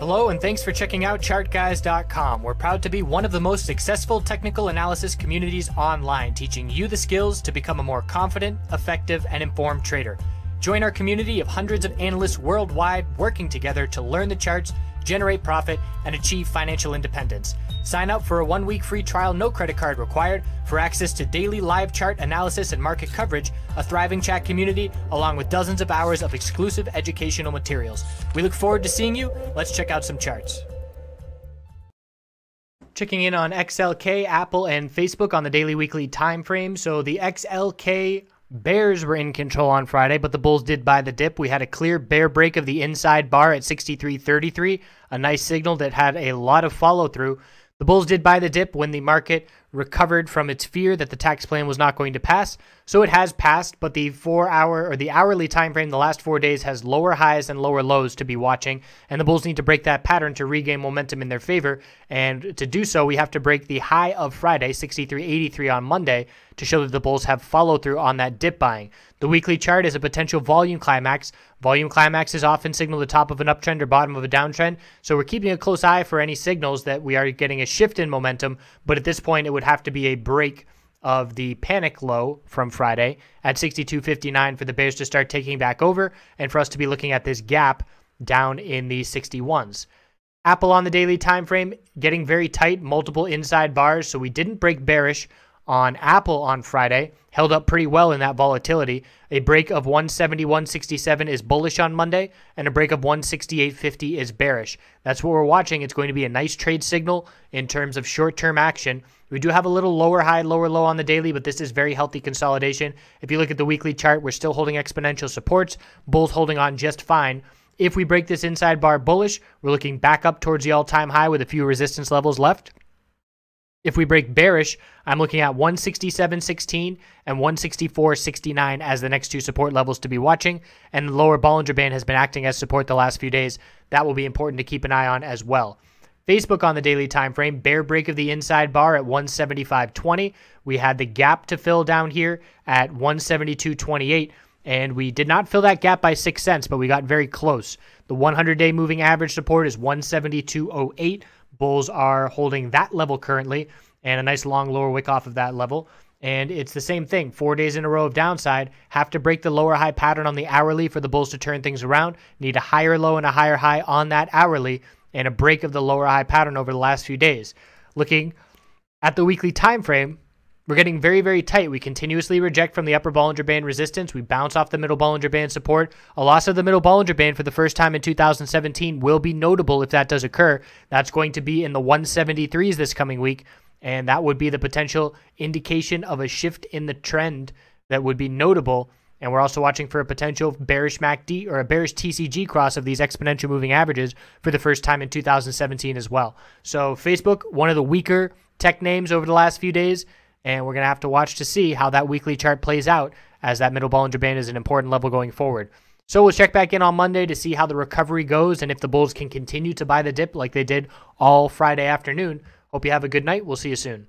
Hello and thanks for checking out ChartGuys.com. We're proud to be one of the most successful technical analysis communities online, teaching you the skills to become a more confident, effective, and informed trader. Join our community of hundreds of analysts worldwide working together to learn the charts, generate profit, and achieve financial independence. Sign up for a 1-week free trial, no credit card required, for access to daily live chart analysis and market coverage, a thriving chat community, along with dozens of hours of exclusive educational materials. We look forward to seeing you. Let's check out some charts. Checking in on XLK, Apple, and Facebook on the daily weekly time frame. So the XLK bears were in control on Friday, but the bulls did buy the dip. We had a clear bear break of the inside bar at 63.33, a nice signal that had a lot of follow through. The bulls did buy the dip when the market recovered from its fear that the tax plan was not going to pass. So it has passed, but the 4-hour or the hourly time frame, the last 4 days, has lower highs and lower lows to be watching, and the bulls need to break that pattern to regain momentum in their favor. And to do so, we have to break the high of Friday, 63.83 on Monday, to show that the bulls have follow through on that dip buying. The weekly chart is a potential volume climax. Volume climaxes often signal the top of an uptrend or bottom of a downtrend, so we're keeping a close eye for any signals that we are getting a shift in momentum, but at this point it would have to be a break of the panic low from Friday at 62.59 for the bears to start taking back over and for us to be looking at this gap down in the 61s. Apple on the daily time frame getting very tight, multiple inside bars, so we didn't break bearish on Apple on Friday, held up pretty well in that volatility. A break of 170.167 is bullish on Monday, and a break of 168.50 is bearish. That's what we're watching. It's going to be a nice trade signal in terms of short-term action. We do have a little lower high, lower low on the daily, but this is very healthy consolidation. If you look at the weekly chart, we're still holding exponential supports. Bulls holding on just fine. If we break this inside bar bullish, we're looking back up towards the all-time high with a few resistance levels left. If we break bearish, I'm looking at 167.16 and 164.69 as the next two support levels to be watching, and the lower Bollinger Band has been acting as support the last few days. That will be important to keep an eye on as well. Facebook on the daily time frame, bear break of the inside bar at 175.20. We had the gap to fill down here at 172.28, and we did not fill that gap by 6 cents, but we got very close. The 100-day moving average support is 172.08. Bulls are holding that level currently, and a nice long lower wick off of that level. And it's the same thing. 4 days in a row of downside. Have to break the lower high pattern on the hourly for the bulls to turn things around. Need a higher low and a higher high on that hourly, and a break of the lower high pattern over the last few days. Looking at the weekly time frame, we're getting very, very tight. We continuously reject from the upper Bollinger Band resistance. We bounce off the middle Bollinger Band support. A loss of the middle Bollinger Band for the first time in 2017 will be notable if that does occur. That's going to be in the 173s this coming week, and that would be the potential indication of a shift in the trend that would be notable. And we're also watching for a potential bearish MACD or a bearish TCG cross of these exponential moving averages for the first time in 2017 as well. So Facebook, one of the weaker tech names over the last few days, and we're going to have to watch to see how that weekly chart plays out, as that middle Bollinger Band is an important level going forward. So we'll check back in on Monday to see how the recovery goes and if the bulls can continue to buy the dip like they did all Friday afternoon. Hope you have a good night. We'll see you soon.